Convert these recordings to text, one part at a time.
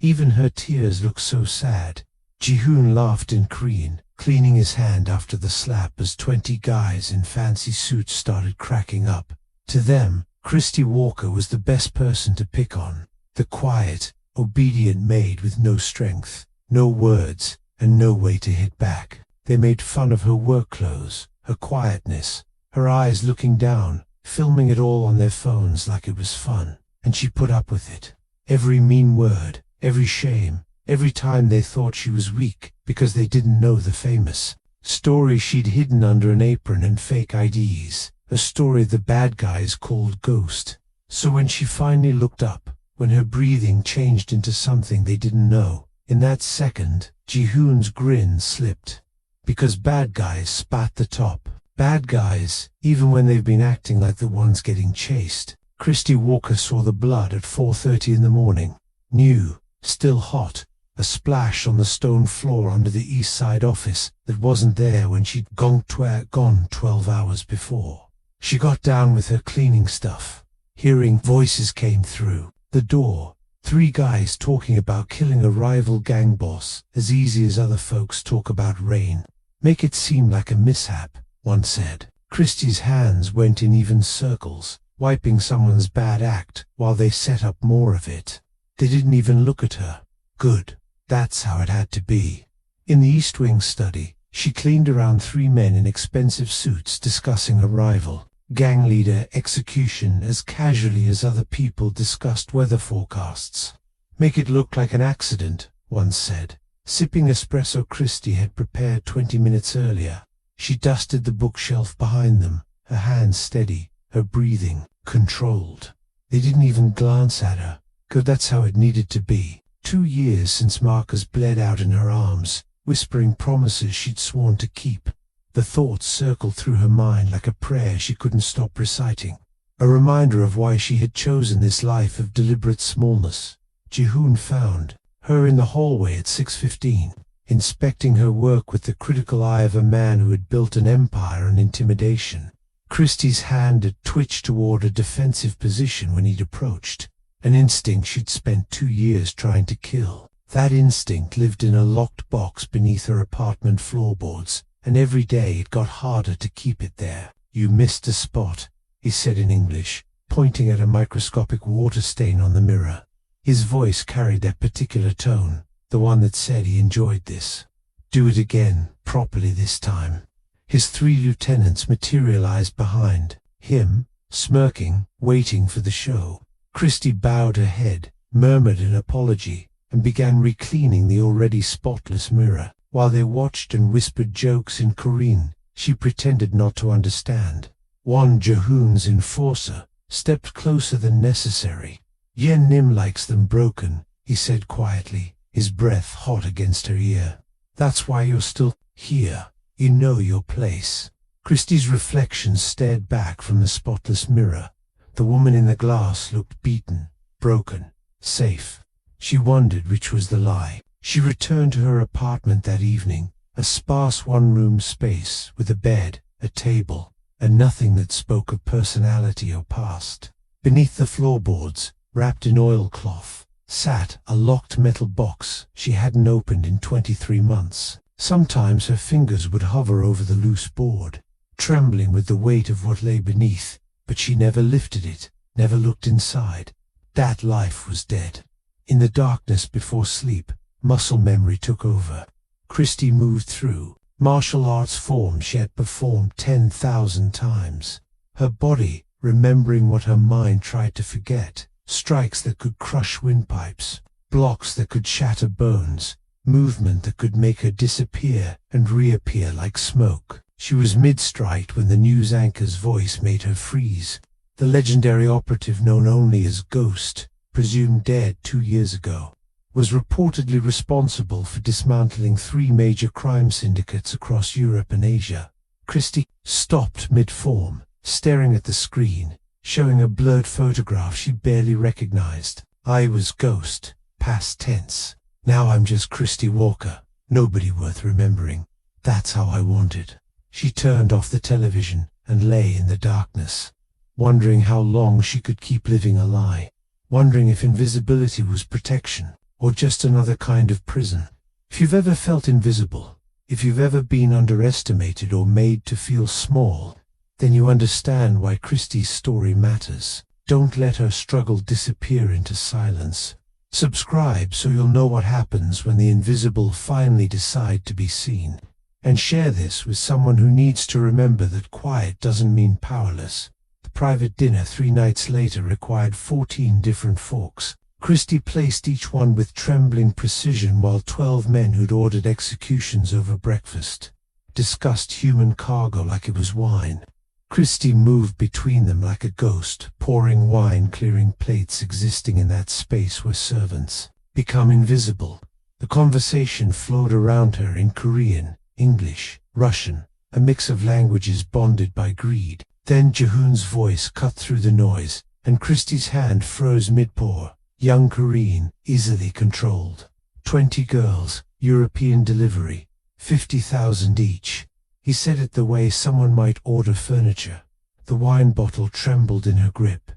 Even her tears looked so sad. Ji-hoon laughed in Korean, cleaning his hand after the slap as 20 guys in fancy suits started cracking up. To them, Christy Walker was the best person to pick on. The quiet, obedient maid with no strength, no words, and no way to hit back. They made fun of her work clothes, her quietness, her eyes looking down, filming it all on their phones like it was fun. And she put up with it. Every mean word, every shame, every time they thought she was weak because they didn't know the famous story she'd hidden under an apron and fake IDs, a story the bad guys called Ghost. So when she finally looked up, when her breathing changed into something they didn't know, in that second, Ji-hoon's grin slipped. Because bad guys spat the top. Bad guys, even when they've been acting like the ones getting chased. Christy Walker saw the blood at 4:30 in the morning. New, still hot, a splash on the stone floor under the East Side office that wasn't there when she'd gone 12 hours before. She got down with her cleaning stuff. Hearing voices came through the door. 3 guys talking about killing a rival gang boss as easy as other folks talk about rain. Make it seem like a mishap, one said. Christy's hands went in even circles, wiping someone's bad act while they set up more of it. They didn't even look at her. Good. That's how it had to be. In the East Wing study, she cleaned around 3 men in expensive suits discussing a rival gang leader execution as casually as other people discussed weather forecasts. Make it look like an accident, one said. Sipping espresso Christy had prepared 20 minutes earlier. She dusted the bookshelf behind them, her hands steady, her breathing controlled. They didn't even glance at her. Good, that's how it needed to be. 2 years since Marcus bled out in her arms, whispering promises she'd sworn to keep. The thoughts circled through her mind like a prayer she couldn't stop reciting. A reminder of why she had chosen this life of deliberate smallness. Ji-hoon found her in the hallway at 6:15, inspecting her work with the critical eye of a man who had built an empire on intimidation. Christy's hand had twitched toward a defensive position when he'd approached. An instinct she'd spent 2 years trying to kill. That instinct lived in a locked box beneath her apartment floorboards, and every day it got harder to keep it there. "You missed a spot," he said in English, pointing at a microscopic water stain on the mirror. His voice carried that particular tone, the one that said he enjoyed this. "Do it again, properly this time." His 3 lieutenants materialized behind him, smirking, waiting for the show. Christy bowed her head, murmured an apology, and began re-cleaning the already spotless mirror. While they watched and whispered jokes in Korean, she pretended not to understand. One Ji-hoon's enforcer stepped closer than necessary. "Yen Nim likes them broken," he said quietly, his breath hot against her ear. "That's why you're still here. You know your place." Christy's reflection stared back from the spotless mirror. The woman in the glass looked beaten, broken, safe. She wondered which was the lie. She returned to her apartment that evening, a sparse one-room space with a bed, a table, and nothing that spoke of personality or past. Beneath the floorboards, wrapped in oilcloth, sat a locked metal box she hadn't opened in 23 months. Sometimes her fingers would hover over the loose board, trembling with the weight of what lay beneath, but she never lifted it, never looked inside. That life was dead. In the darkness before sleep, muscle memory took over. Christy moved through martial arts forms she had performed 10,000 times. Her body, remembering what her mind tried to forget, strikes that could crush windpipes, blocks that could shatter bones, movement that could make her disappear and reappear like smoke. She was mid-strike when the news anchor's voice made her freeze. The legendary operative known only as Ghost, presumed dead 2 years ago, was reportedly responsible for dismantling 3 major crime syndicates across Europe and Asia. Christy stopped mid-form, staring at the screen, showing a blurred photograph she barely recognized. "I was Ghost, past tense. Now I'm just Christy Walker, nobody worth remembering. That's how I wanted." She turned off the television and lay in the darkness, wondering how long she could keep living a lie, wondering if invisibility was protection, or just another kind of prison. If you've ever felt invisible, if you've ever been underestimated or made to feel small, then you understand why Christie's story matters. Don't let her struggle disappear into silence. Subscribe so you'll know what happens when the invisible finally decide to be seen. And share this with someone who needs to remember that quiet doesn't mean powerless. The private dinner 3 nights later required 14 different forks. Christie placed each one with trembling precision while 12 men who'd ordered executions over breakfast discussed human cargo like it was wine. Christie moved between them like a ghost, pouring wine, clearing plates, existing in that space where servants become invisible. The conversation flowed around her in Korean, English, Russian, a mix of languages bonded by greed. Then Ji-hoon's voice cut through the noise, and Christie's hand froze mid-pour. Young Korean, easily controlled. 20 girls, European delivery, 50,000 each. He said it the way someone might order furniture. The wine bottle trembled in her grip.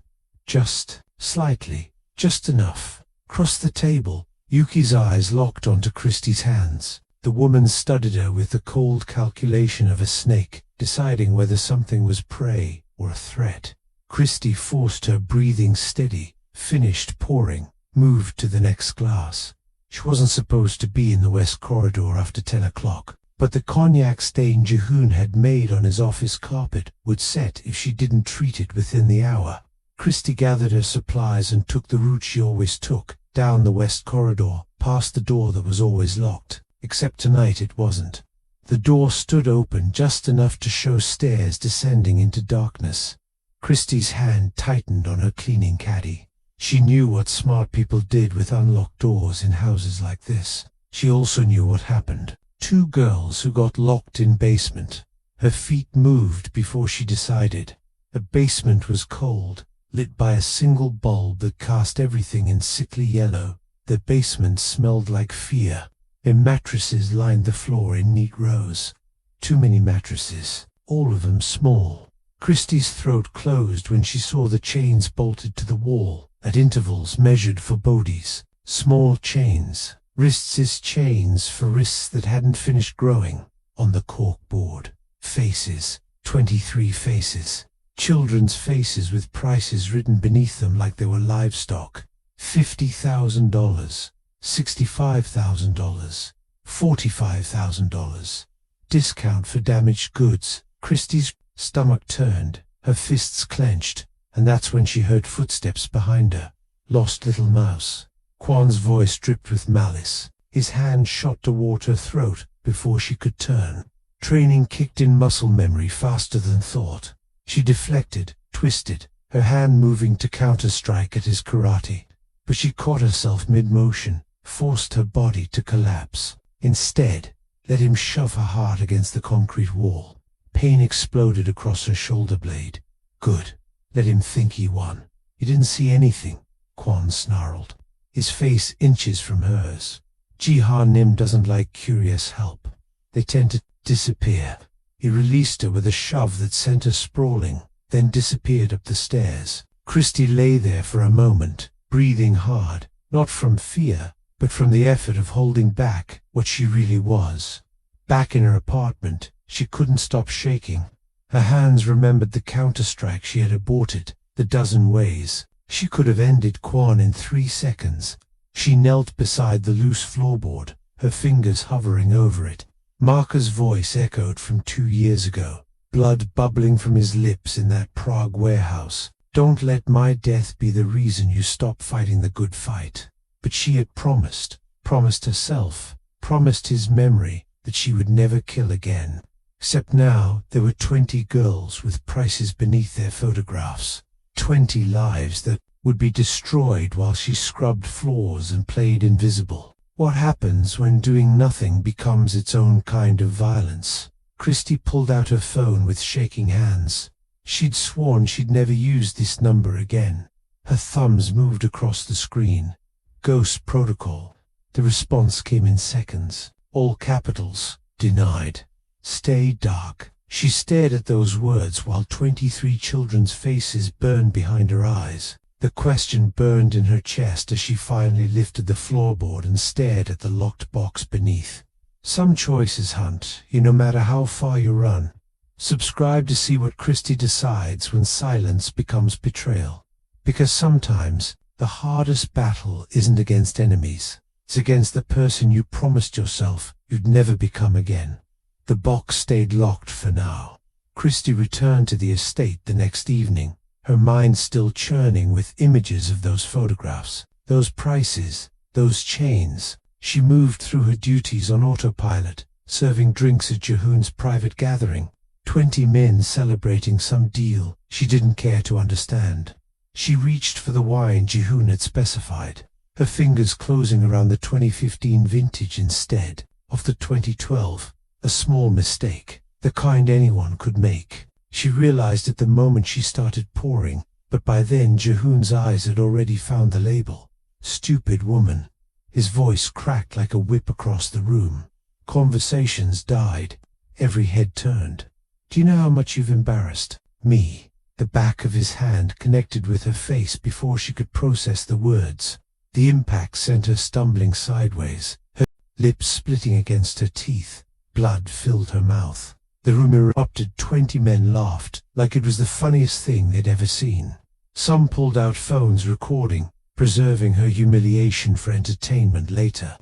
Just slightly, just enough. Across the table, Yuki's eyes locked onto Christie's hands. The woman studied her with the cold calculation of a snake, deciding whether something was prey or a threat. Christie forced her breathing steady, finished pouring, moved to the next glass. She wasn't supposed to be in the West Corridor after 10 o'clock, but the cognac stain Ji-hoon had made on his office carpet would set if she didn't treat it within the hour. Christie gathered her supplies and took the route she always took, down the West Corridor, past the door that was always locked, except tonight it wasn't. The door stood open just enough to show stairs descending into darkness. Christie's hand tightened on her cleaning caddy. She knew what smart people did with unlocked doors in houses like this. She also knew what happened. 2 girls who got locked in basement. Her feet moved before she decided. The basement was cold, lit by a single bulb that cast everything in sickly yellow. The basement smelled like fear. And mattresses lined the floor in neat rows. Too many mattresses, all of them small. Christie's throat closed when she saw the chains bolted to the wall, at intervals measured for bodies. Small chains. Wrists' chains for wrists that hadn't finished growing. On the cork board. Faces. 23 faces. Children's faces with prices written beneath them like they were livestock. $50,000. $65,000. $45,000. Discount for damaged goods. Christie's stomach turned, her fists clenched, and that's when she heard footsteps behind her. Lost little mouse. Kwan's voice dripped with malice. His hand shot toward her throat before she could turn. Training kicked in muscle memory faster than thought. She deflected, twisted, her hand moving to counter-strike at his karate. But she caught herself mid-motion, forced her body to collapse. Instead, let him shove her hard against the concrete wall. Pain exploded across her shoulder blade. Good. Let him think he won. He didn't see anything, Kwan snarled, his face inches from hers. Ji-ha-nim doesn't like curious help. They tend to disappear. He released her with a shove that sent her sprawling, then disappeared up the stairs. Christie lay there for a moment, breathing hard, not from fear, but from the effort of holding back what she really was. Back in her apartment, she couldn't stop shaking. Her hands remembered the counter-strike she had aborted, the dozen ways. She could have ended Kwan in 3 seconds. She knelt beside the loose floorboard, her fingers hovering over it. Marker's voice echoed from 2 years ago, blood bubbling from his lips in that Prague warehouse. Don't let my death be the reason you stop fighting the good fight. But she had promised herself, promised his memory, that she would never kill again. Except now there were 20 girls with prices beneath their photographs. 20 lives that would be destroyed while she scrubbed floors and played invisible. What happens when doing nothing becomes its own kind of violence? Christie pulled out her phone with shaking hands. She'd sworn she'd never use this number again. Her thumbs moved across the screen. Ghost protocol. The response came in seconds. All capitals. Denied. Stay dark. She stared at those words while 23 children's faces burned behind her eyes. The question burned in her chest as she finally lifted the floorboard and stared at the locked box beneath. Some choices hunt you no matter how far you run. Subscribe to see what Christy decides when silence becomes betrayal. Because sometimes the hardest battle isn't against enemies. It's against the person you promised yourself you'd never become again. The box stayed locked for now. Christy returned to the estate the next evening, her mind still churning with images of those photographs, those prices, those chains. She moved through her duties on autopilot, serving drinks at Jihoon's private gathering. 20 men celebrating some deal she didn't care to understand. She reached for the wine Jihoon had specified, her fingers closing around the 2015 vintage instead of the 2012, a small mistake, the kind anyone could make. She realized it the moment she started pouring, but by then Jihoon's eyes had already found the label. Stupid woman. His voice cracked like a whip across the room. Conversations died. Every head turned. Do you know how much you've embarrassed me? The back of his hand connected with her face before she could process the words. The impact sent her stumbling sideways, her lips splitting against her teeth. Blood filled her mouth. The room erupted. 20 men laughed, like it was the funniest thing they'd ever seen. Some pulled out phones recording, preserving her humiliation for entertainment later.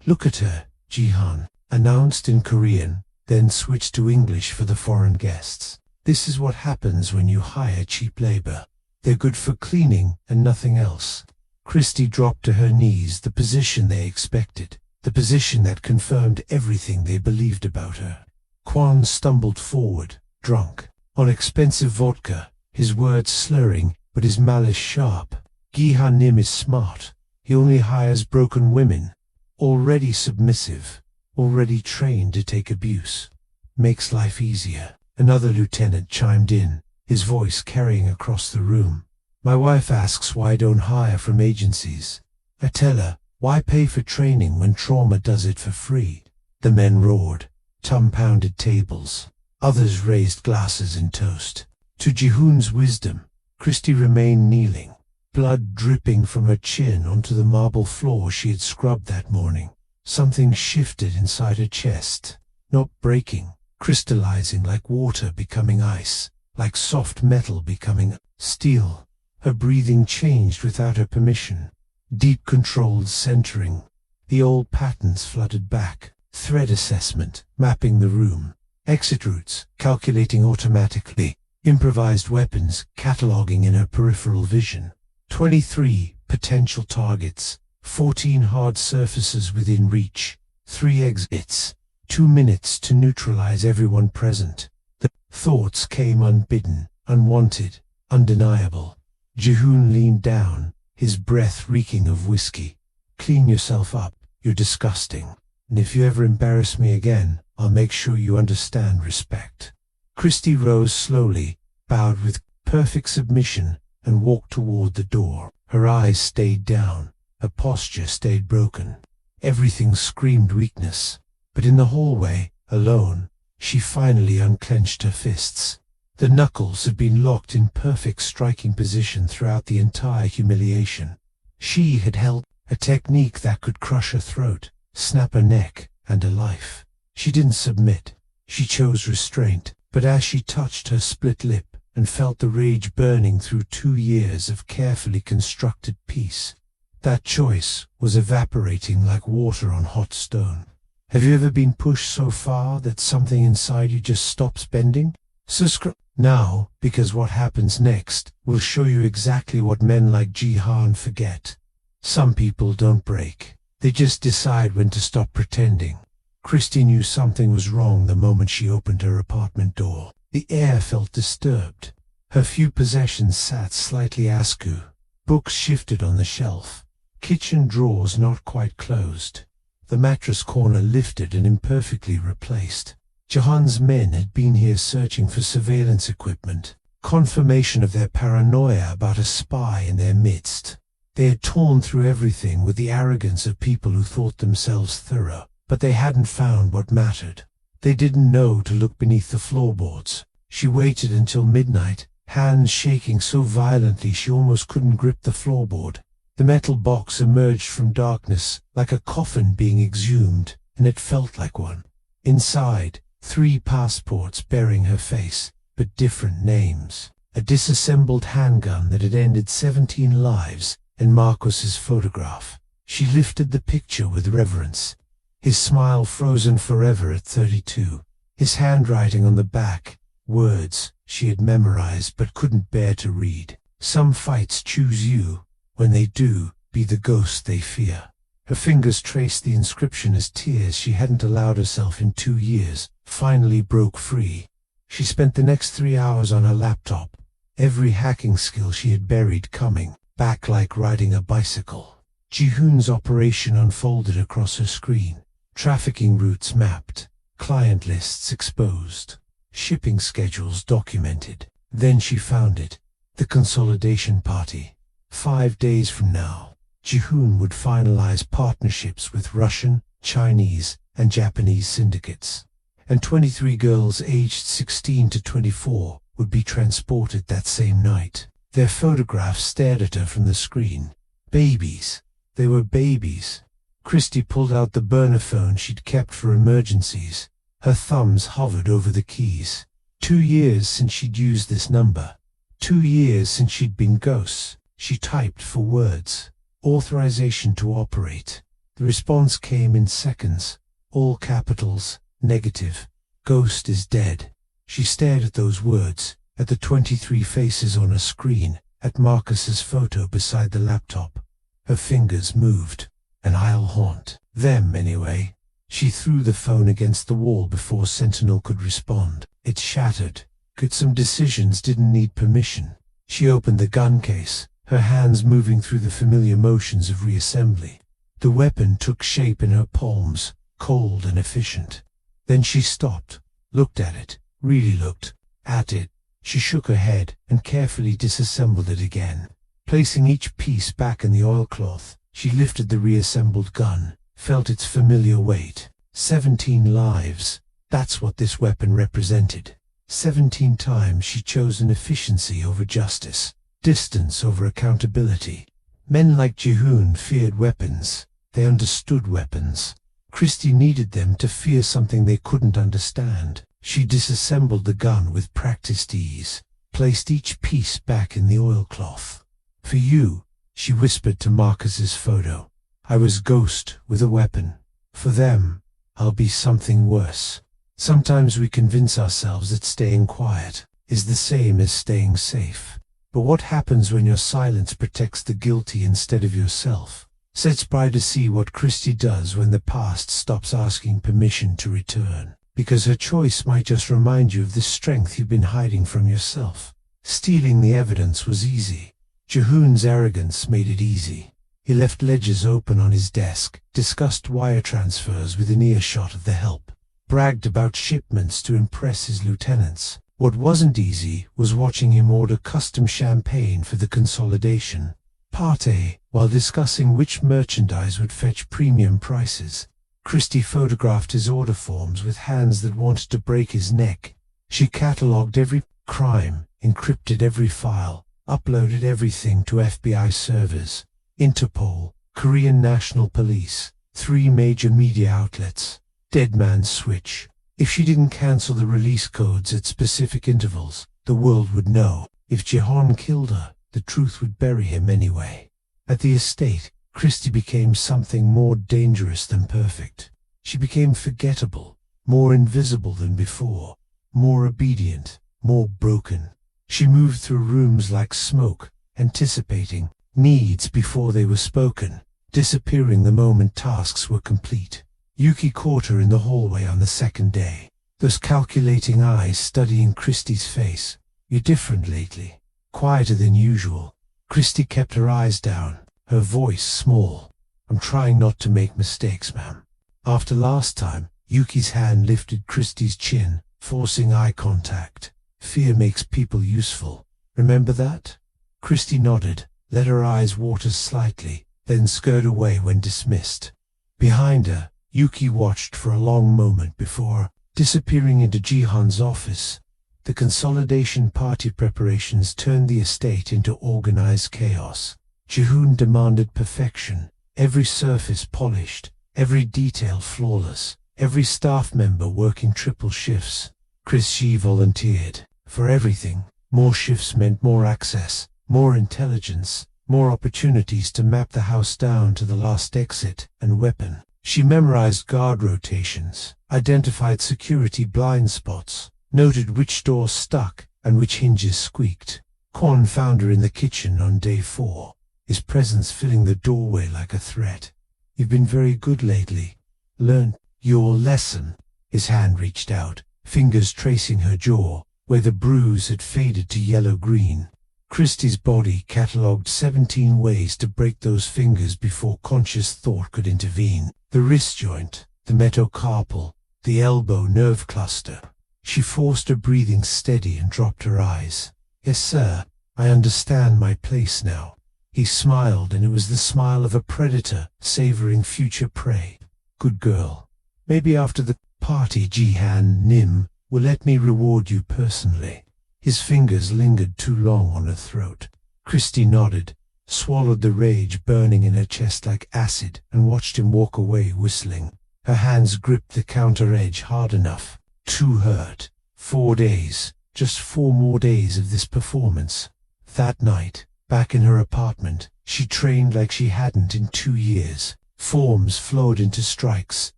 Look at her, Jihan announced in Korean, then switched to English for the foreign guests. This is what happens when you hire cheap labor. They're good for cleaning and nothing else. Christy dropped to her knees, the position they expected, the position that confirmed everything they believed about her. Kwan stumbled forward, drunk, on expensive vodka, his words slurring, but his malice sharp. Gihan Nim is smart. He only hires broken women, already submissive, already trained to take abuse. Makes life easier. Another lieutenant chimed in, his voice carrying across the room. My wife asks why I don't hire from agencies. I tell her, why pay for training when trauma does it for free? The men roared. Some pounded tables. Others raised glasses in toast. To Jihoon's wisdom, Christy remained kneeling, blood dripping from her chin onto the marble floor she had scrubbed that morning. Something shifted inside her chest, not breaking, crystallizing like water becoming ice, like soft metal becoming steel. Her breathing changed without her permission. Deep controlled centering. The old patterns flooded back. Threat assessment, mapping the room. Exit routes, calculating automatically. Improvised weapons, cataloging in her peripheral vision. 23 potential targets. 14 hard surfaces within reach. 3 exits. 2 minutes to neutralize everyone present. The thoughts came unbidden, unwanted, undeniable. Jihoon leaned down, his breath reeking of whiskey. Clean yourself up, you're disgusting. And if you ever embarrass me again, I'll make sure you understand respect. Christy rose slowly, bowed with perfect submission, and walked toward the door. Her eyes stayed down, her posture stayed broken. Everything screamed weakness. But in the hallway, alone, she finally unclenched her fists. The knuckles had been locked in perfect striking position throughout the entire humiliation. She had held a technique that could crush her throat, snap her neck, and her life. She didn't submit. She chose restraint, but as she touched her split lip and felt the rage burning through 2 years of carefully constructed peace, that choice was evaporating like water on hot stone. Have you ever been pushed so far that something inside you just stops bending? Subscribe now, because what happens next will show you exactly what men like Jihan forget. Some people don't break. They just decide when to stop pretending. Christy knew something was wrong the moment she opened her apartment door. The air felt disturbed. Her few possessions sat slightly askew. Books shifted on the shelf. Kitchen drawers not quite closed. The mattress corner lifted and imperfectly replaced. Jahan's men had been here searching for surveillance equipment, confirmation of their paranoia about a spy in their midst. They had torn through everything with the arrogance of people who thought themselves thorough, but they hadn't found what mattered. They didn't know to look beneath the floorboards. She waited until midnight, hands shaking so violently she almost couldn't grip the floorboard. The metal box emerged from darkness, like a coffin being exhumed, and it felt like one. Inside, 3 passports bearing her face, but different names. A disassembled handgun that had ended 17 lives, and Marcos's photograph. She lifted the picture with reverence. His smile frozen forever at 32. His handwriting on the back, words she had memorized but couldn't bear to read. Some fights choose you. When they do, be the ghost they fear. Her fingers traced the inscription as tears she hadn't allowed herself in 2 years finally broke free. She spent the next 3 hours on her laptop, every hacking skill she had buried coming back like riding a bicycle. Ji-hoon's operation unfolded across her screen. Trafficking routes mapped, client lists exposed, shipping schedules documented. Then she found it, the consolidation party. 5 days from now, Ji-hoon would finalize partnerships with Russian, Chinese, and Japanese syndicates. And 23 girls aged 16 to 24 would be transported that same night. Their photographs stared at her from the screen. Babies. They were babies. Christy pulled out the burner phone she'd kept for emergencies. Her thumbs hovered over the keys. 2 years since she'd used this number. 2 years since she'd been ghost. She typed for words. Authorization to operate. The response came in seconds. All capitals, negative. Ghost is dead. She stared at those words, at the 23 faces on her screen, at Marcus's photo beside the laptop. Her fingers moved. And I'll haunt them anyway. She threw the phone against the wall before Sentinel could respond. It shattered. Could some decisions didn't need permission. She opened the gun case, her hands moving through the familiar motions of reassembly. The weapon took shape in her palms, cold and efficient. Then she stopped, looked at it, really looked at it. She shook her head and carefully disassembled it again. Placing each piece back in the oilcloth, she lifted the reassembled gun, felt its familiar weight. 17 lives. That's what this weapon represented. 17 times she chosen efficiency over justice, distance over accountability. Men like Ji-hoon feared weapons. They understood weapons. Christy needed them to fear something they couldn't understand. She disassembled the gun with practiced ease, placed each piece back in the oilcloth. For you, she whispered to Marcus's photo. I was ghost with a weapon. For them, I'll be something worse. Sometimes we convince ourselves that staying quiet is the same as staying safe. But what happens when your silence protects the guilty instead of yourself? Sets by to see what Christy does when the past stops asking permission to return. Because her choice might just remind you of the strength you've been hiding from yourself. Stealing the evidence was easy. Ji-hoon's arrogance made it easy. He left ledgers open on his desk, discussed wire transfers within earshot of the help, bragged about shipments to impress his lieutenants. What wasn't easy was watching him order custom champagne for the consolidation party, while discussing which merchandise would fetch premium prices. Christy photographed his order forms with hands that wanted to break his neck. She catalogued every crime, encrypted every file, uploaded everything to FBI servers. Interpol, Korean National Police, 3 major media outlets. Dead man's switch. If she didn't cancel the release codes at specific intervals, the world would know. If Ji-hoon killed her, the truth would bury him anyway. At the estate, Christy became something more dangerous than perfect. She became forgettable, more invisible than before, more obedient, more broken. She moved through rooms like smoke, anticipating needs before they were spoken, disappearing the moment tasks were complete. Yuki caught her in the hallway on the second day, those calculating eyes studying Christy's face. You're different lately, quieter than usual. Christy kept her eyes down, her voice small. I'm trying not to make mistakes, ma'am. After last time, Yuki's hand lifted Christy's chin, forcing eye contact. Fear makes people useful. Remember that? Christy nodded, let her eyes water slightly, then scurried away when dismissed. Behind her, Yuki watched for a long moment before disappearing into Ji-hoon's office. The consolidation party preparations turned the estate into organized chaos. Ji-hoon demanded perfection, every surface polished, every detail flawless, every staff member working triple shifts. Chris Ji volunteered for everything. More shifts meant more access, more intelligence, more opportunities to map the house down to the last exit and weapon. She memorized guard rotations, identified security blind spots, noted which doors stuck and which hinges squeaked. Kwon found her in the kitchen on day 4, his presence filling the doorway like a threat. "You've been very good lately. Learn your lesson." His hand reached out, fingers tracing her jaw, where the bruise had faded to yellow-green. Christie's body catalogued 17 ways to break those fingers before conscious thought could intervene. The wrist joint, the metacarpal, the elbow nerve cluster. She forced her breathing steady and dropped her eyes. "Yes, sir, I understand my place now." He smiled, and it was the smile of a predator savoring future prey. "Good girl. Maybe after the party Jihan Nim will let me reward you personally." His fingers lingered too long on her throat. Christie nodded, swallowed the rage burning in her chest like acid, and watched him walk away whistling. Her hands gripped the counter edge hard enough. Too hurt. 4 days, just 4 more days of this performance. That night, back in her apartment, she trained like she hadn't in 2 years. Forms flowed into strikes,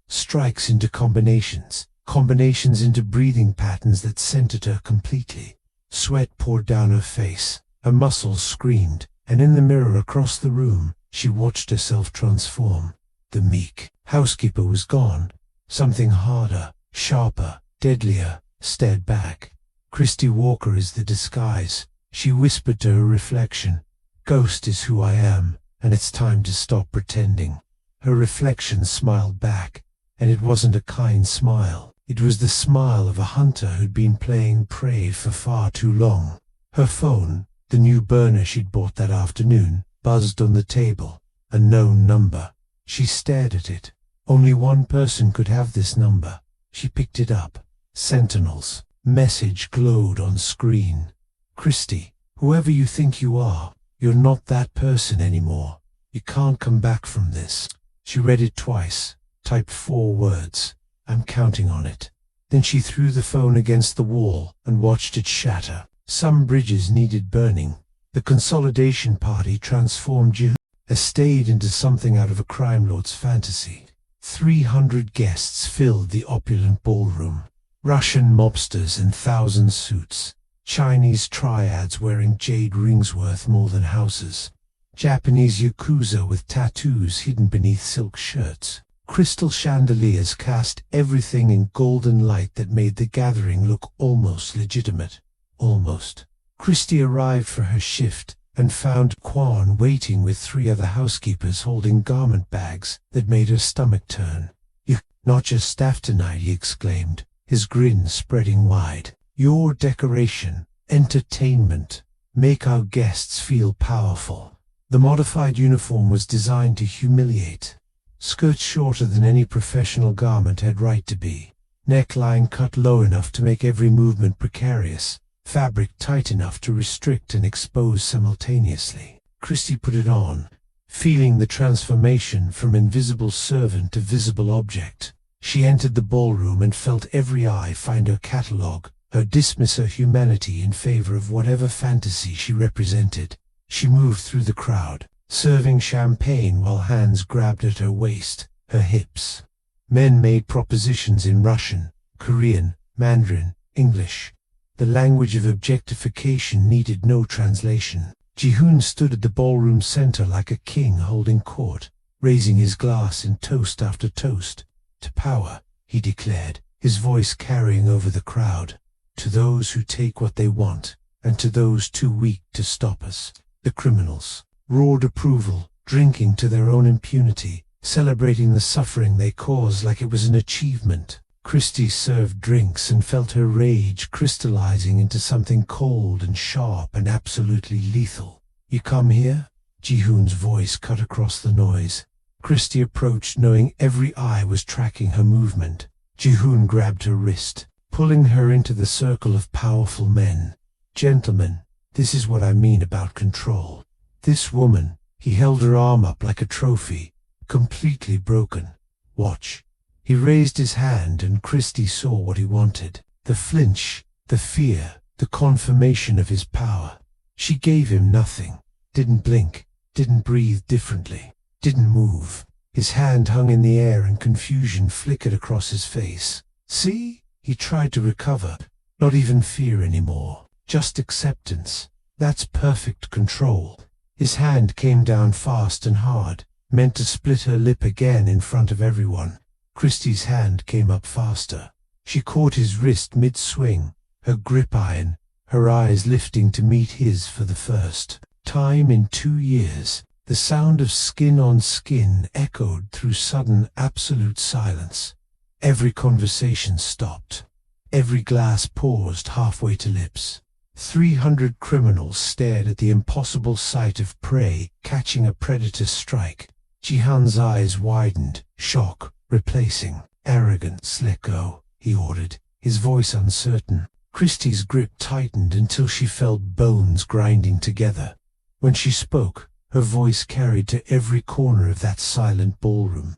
strikes into combinations, combinations into breathing patterns that centered her completely. Sweat poured down her face, her muscles screamed, and in the mirror across the room, she watched herself transform. The meek housekeeper was gone. Something harder, sharper, deadlier stared back. "Christie Walker is the disguise," she whispered to her reflection. "Ghost is who I am, and it's time to stop pretending." Her reflection smiled back, and it wasn't a kind smile. It was the smile of a hunter who'd been playing prey for far too long. Her phone, the new burner she'd bought that afternoon, buzzed on the table. A known number. She stared at it. Only one person could have this number. She picked it up. Sentinels. Message glowed on screen. "Christie, whoever you think you are, you're not that person anymore. You can't come back from this." She read it twice, typed 4 words. "I'm counting on it." Then she threw the phone against the wall and watched it shatter. Some bridges needed burning. The consolidation party transformed Ji-hoon's estate into something out of a crime lord's fantasy. 300 guests filled the opulent ballroom. Russian mobsters in 1,000 suits. Chinese triads wearing jade rings worth more than houses. Japanese yakuza with tattoos hidden beneath silk shirts. Crystal chandeliers cast everything in golden light that made the gathering look almost legitimate. Almost. Christie arrived for her shift and found Kwon waiting with 3 other housekeepers holding garment bags that made her stomach turn. "You're not just staff tonight," he exclaimed, his grin spreading wide. "Your decoration, entertainment, make our guests feel powerful." The modified uniform was designed to humiliate. Skirts shorter than any professional garment had right to be. Neckline cut low enough to make every movement precarious. Fabric tight enough to restrict and expose simultaneously. Christie put it on, feeling the transformation from invisible servant to visible object. She entered the ballroom and felt every eye find her catalogue, her dismiss her humanity in favor of whatever fantasy she represented. She moved through the crowd, serving champagne while hands grabbed at her waist, her hips. Men made propositions in Russian, Korean, Mandarin, English. The language of objectification needed no translation. Ji-hoon stood at the ballroom center like a king holding court, raising his glass in toast after toast. "To power," he declared, his voice carrying over the crowd. "To those who take what they want, and to those too weak to stop us." The criminals roared approval, drinking to their own impunity, celebrating the suffering they caused like it was an achievement. Christie served drinks and felt her rage crystallizing into something cold and sharp and absolutely lethal. "You come here?" Ji-hoon's voice cut across the noise. Christie approached, knowing every eye was tracking her movement. Ji-hoon grabbed her wrist. pulling her into the circle of powerful men. "Gentlemen, this is what I mean about control. This woman," he held her arm up like a trophy, "completely broken. Watch." He raised his hand and Christie saw what he wanted. The flinch, the fear, the confirmation of his power. She gave him nothing. Didn't blink, didn't breathe differently, didn't move. His hand hung in the air and confusion flickered across his face. "See?" He tried to recover. Not even fear anymore. Just acceptance. That's perfect control. His hand came down fast and hard, meant to split her lip again in front of everyone. Christie's hand came up faster. She caught his wrist mid-swing, her grip iron, her eyes lifting to meet his for the first time in 2 years. The sound of skin on skin echoed through sudden, absolute silence. Every conversation stopped. Every glass paused halfway to lips. 300 criminals stared at the impossible sight of prey catching a predator's strike. Jihan's eyes widened, shock replacing arrogance. "Let go," he ordered, his voice uncertain. Christie's grip tightened until she felt bones grinding together. When she spoke, her voice carried to every corner of that silent ballroom.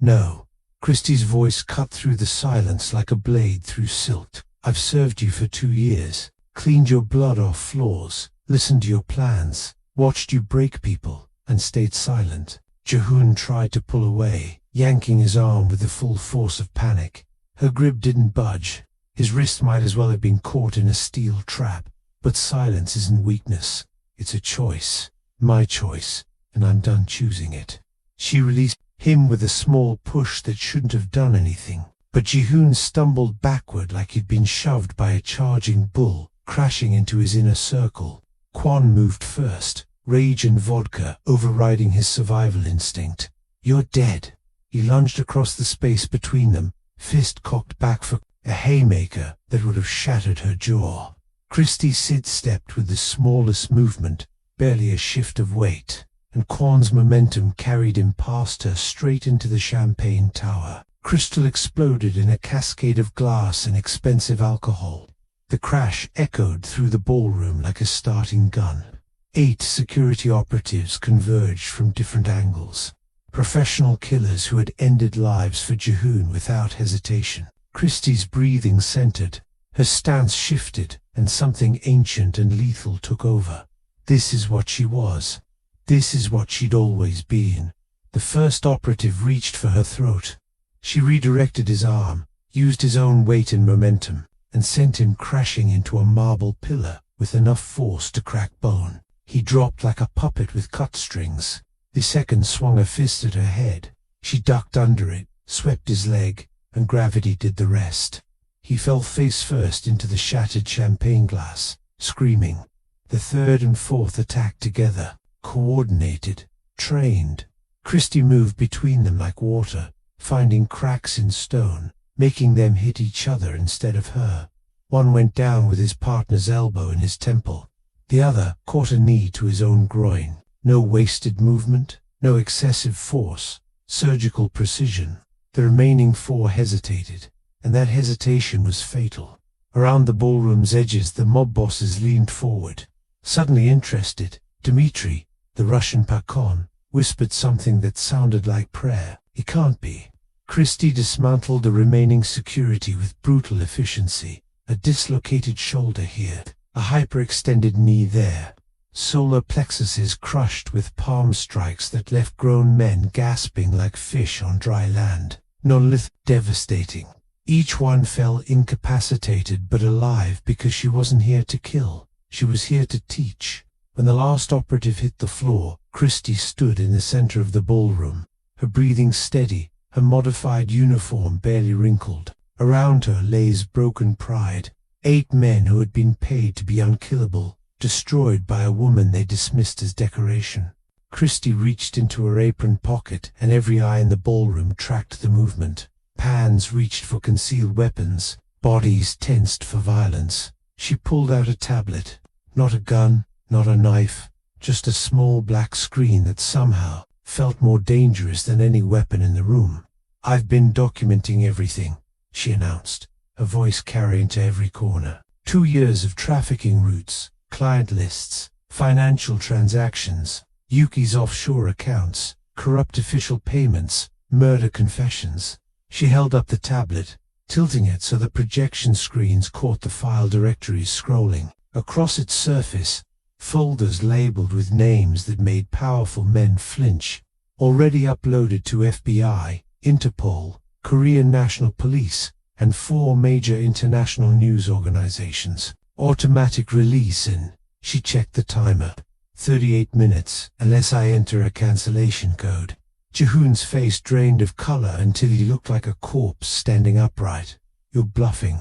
"No." Christie's voice cut through the silence like a blade through silk. "I've served you for 2 years, cleaned your blood off floors, listened to your plans, watched you break people, and stayed silent." Ji-hoon tried to pull away, yanking his arm with the full force of panic. Her grip didn't budge. His wrist might as well have been caught in a steel trap. But silence isn't weakness. It's a choice. My choice. And I'm done choosing it. She released him with a small push that shouldn't have done anything. But Ji-hoon stumbled backward like he'd been shoved by a charging bull, crashing into his inner circle. Kwon moved first, rage and vodka overriding his survival instinct. "You're dead." He lunged across the space between them, fist cocked back for a haymaker that would have shattered her jaw. Christie sidestepped with the smallest movement, barely a shift of weight, and Kwon's momentum carried him past her straight into the champagne tower. Crystal exploded in a cascade of glass and expensive alcohol. The crash echoed through the ballroom like a starting gun. 8 security operatives converged from different angles. Professional killers who had ended lives for Ji-hoon without hesitation. Christie's breathing centered. Her stance shifted, and something ancient and lethal took over. This is what she was. This is what she'd always been. The first operative reached for her throat. She redirected his arm, used his own weight and momentum, and sent him crashing into a marble pillar with enough force to crack bone. He dropped like a puppet with cut strings. The second swung a fist at her head. She ducked under it, swept his leg, and gravity did the rest. He fell face first into the shattered champagne glass, screaming. The third and fourth attacked together, coordinated, trained. Christie moved between them like water, finding cracks in stone, making them hit each other instead of her. One went down with his partner's elbow in his temple. The other caught a knee to his own groin. No wasted movement, no excessive force, surgical precision. The remaining 4 hesitated, and that hesitation was fatal. Around the ballroom's edges the mob bosses leaned forward. Suddenly interested, Dmitri, the Russian Pakon, whispered something that sounded like prayer. "He can't be." Christie dismantled the remaining security with brutal efficiency. A dislocated shoulder here, a hyperextended knee there. Solar plexuses crushed with palm strikes that left grown men gasping like fish on dry land. Non-lethal, devastating. Each one fell incapacitated but alive because she wasn't here to kill. She was here to teach. When the last operative hit the floor, Christie stood in the center of the ballroom, her breathing steady, her modified uniform barely wrinkled. Around her lay his broken pride. 8 men who had been paid to be unkillable, destroyed by a woman they dismissed as decoration. Christie reached into her apron pocket, and every eye in the ballroom tracked the movement. Hands reached for concealed weapons, bodies tensed for violence. She pulled out a tablet. Not a gun, not a knife, just a small black screen that somehow felt more dangerous than any weapon in the room. "I've been documenting everything," she announced. her voice carrying to every corner. 2 years of trafficking routes, client lists, financial transactions, Yuki's offshore accounts, corrupt official payments, murder confessions. She held up the tablet, tilting it so the projection screens caught the file directories scrolling. Across its surface, folders labeled with names that made powerful men flinch, already uploaded to FBI, Interpol, Korean National Police, and 4 major international news organizations. Automatic release in. She checked the timer. 38 minutes, unless I enter a cancellation code. Jihoon's face drained of color until he looked like a corpse standing upright. You're bluffing.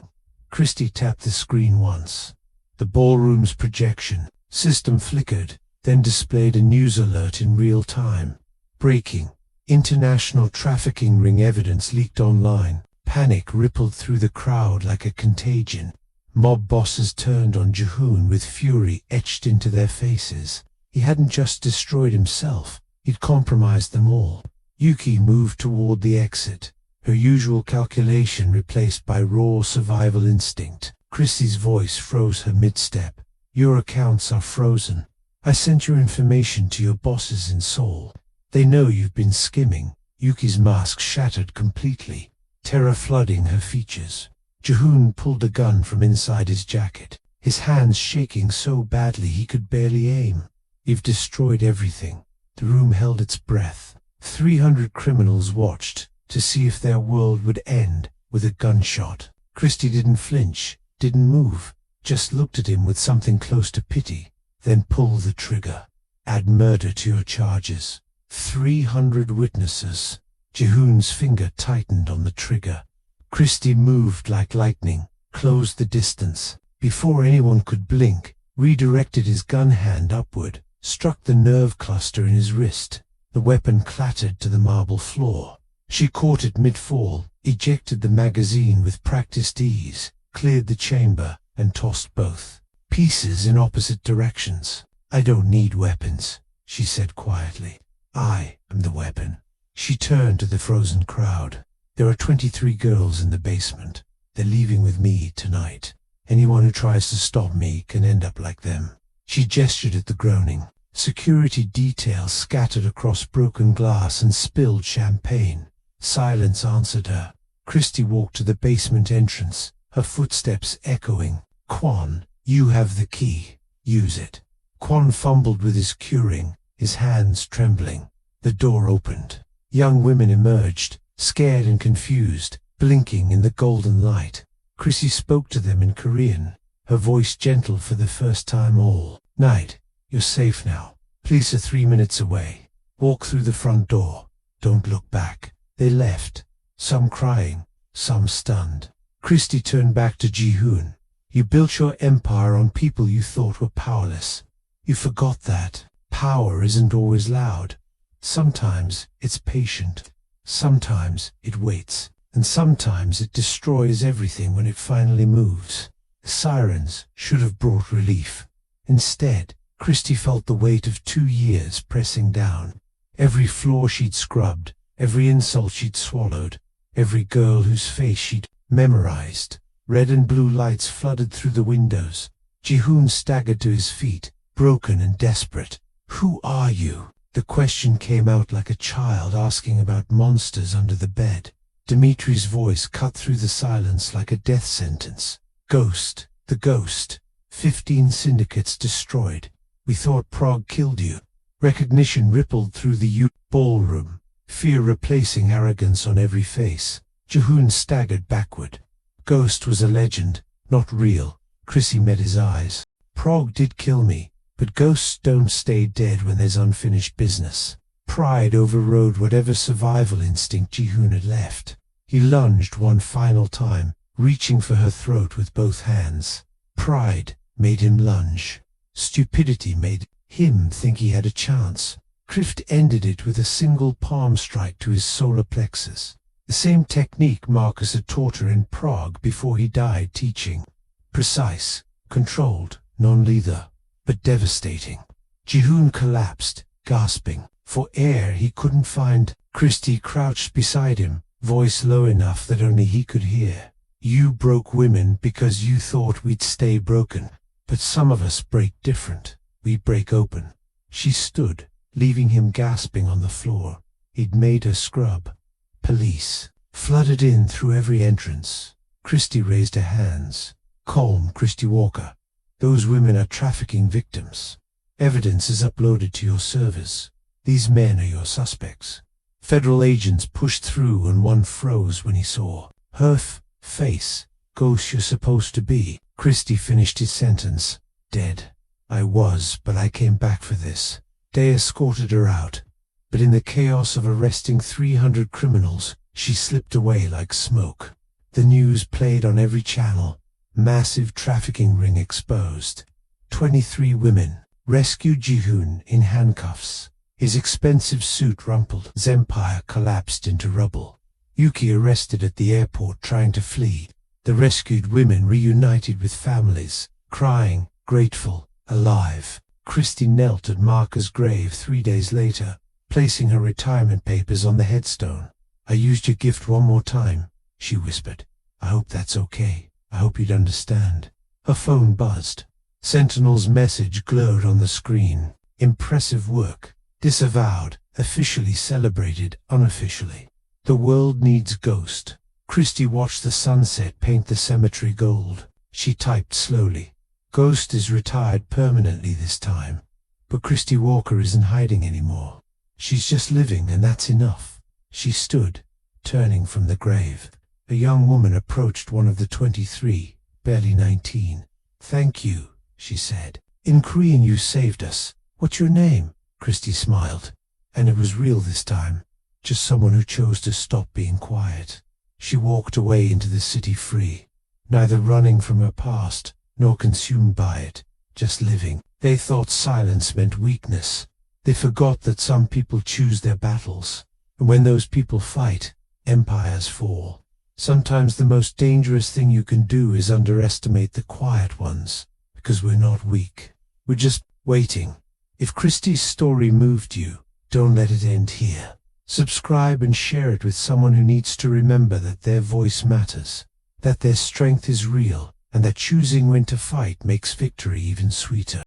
Christie tapped the screen once. The ballroom's projection system flickered, then displayed a news alert in real time. Breaking. International trafficking ring evidence leaked online. Panic rippled through the crowd like a contagion. Mob bosses turned on Jihoon with fury etched into their faces. He hadn't just destroyed himself, he'd compromised them all. Yuki moved toward the exit, her usual calculation replaced by raw survival instinct. Christie's voice froze her mid-step. Your accounts are frozen. I sent your information to your bosses in Seoul. They know you've been skimming. Yuki's mask shattered completely, terror flooding her features. Jihoon pulled a gun from inside his jacket, his hands shaking so badly he could barely aim. You've destroyed everything. The room held its breath. 300 criminals watched to see if their world would end with a gunshot. Christie didn't flinch, didn't move, just looked at him with something close to pity. Then pull the trigger. Add murder to your charges. 300 witnesses. Jihoon's finger tightened on the trigger. Christie moved like lightning, closed the distance. Before anyone could blink, redirected his gun hand upward, struck the nerve cluster in his wrist. The weapon clattered to the marble floor. She caught it mid-fall, ejected the magazine with practiced ease, cleared the chamber, and tossed both pieces in opposite directions. I don't need weapons, she said quietly. I am the weapon. She turned to the frozen crowd. There are 23 girls in the basement. They're leaving with me tonight. Anyone who tries to stop me can end up like them. She gestured at the groaning. Security details scattered across broken glass and spilled champagne. Silence answered her. Christie walked to the basement entrance, her footsteps echoing. Kwon, you have the key. Use it. Kwon fumbled with his keyring, his hands trembling. The door opened. Young women emerged, scared and confused, blinking in the golden light. Chrissy spoke to them in Korean, her voice gentle for the first time. All night. You're safe now. Police are 3 minutes away. Walk through the front door. Don't look back. They left, some crying, some stunned. Christie turned back to Jihoon. You built your empire on people you thought were powerless. You forgot that. Power isn't always loud. Sometimes it's patient. Sometimes it waits. And sometimes it destroys everything when it finally moves. The sirens should have brought relief. Instead, Christie felt the weight of 2 years pressing down. Every floor she'd scrubbed, every insult she'd swallowed, every girl whose face she'd memorized. Red and blue lights flooded through the windows. Jihoon staggered to his feet, broken and desperate. Who are you? The question came out like a child asking about monsters under the bed. Dimitri's voice cut through the silence like a death sentence. Ghost, the ghost. 15 syndicates destroyed. We thought Prague killed you. Recognition rippled through the ballroom, fear replacing arrogance on every face. Jihoon staggered backward. Ghost was a legend, not real. Chrissy met his eyes. Prague did kill me, but ghosts don't stay dead when there's unfinished business. Pride overrode whatever survival instinct Jihoon had left. He lunged one final time, reaching for her throat with both hands. Pride made him lunge. Stupidity made him think he had a chance. Krift ended it with a single palm strike to his solar plexus. The same technique Marcus had taught her in Prague before he died teaching. Precise, controlled, non-lethal, but devastating. Jihoon collapsed, gasping. For air he couldn't find. Christie crouched beside him, voice low enough that only he could hear. You broke women because you thought we'd stay broken. But some of us break different. We break open. She stood, leaving him gasping on the floor. He'd made her scrub. Police flooded in through every entrance. Christy raised her hands. Calm, Christy Walker. Those women are trafficking victims. Evidence is uploaded to your servers. These men are your suspects. Federal agents pushed through and one froze when he saw her face. Ghost you're supposed to be. Christy finished his sentence. Dead. I was, but I came back for this. They escorted her out. But in the chaos of arresting 300 criminals, she slipped away like smoke. The news played on every channel. Massive trafficking ring exposed. 23 women. Rescued Ji-hoon in handcuffs. His expensive suit rumpled. His empire collapsed into rubble. Yuki arrested at the airport trying to flee. The rescued women reunited with families, crying, grateful, alive. Christy knelt at Marka's grave 3 days later, placing her retirement papers on the headstone. I used your gift one more time, she whispered. I hope that's okay. I hope you'd understand. Her phone buzzed. Sentinel's message glowed on the screen. Impressive work. Disavowed, officially celebrated, unofficially. The world needs Ghost. Christy watched the sunset paint the cemetery gold. She typed slowly. Ghost is retired permanently this time. But Christy Walker isn't hiding anymore. She's just living, and that's enough. She stood, turning from the grave. A young woman approached one of the 23, barely 19. Thank you, she said. In Korean you saved us. What's your name? Christy smiled. And it was real this time. Just someone who chose to stop being quiet. She walked away into the city free, neither running from her past, nor consumed by it, just living. They thought silence meant weakness. They forgot that some people choose their battles. And when those people fight, empires fall. Sometimes the most dangerous thing you can do is underestimate the quiet ones, because we're not weak. We're just waiting. If Christy's story moved you, don't let it end here. Subscribe and share it with someone who needs to remember that their voice matters, that their strength is real, and that choosing when to fight makes victory even sweeter.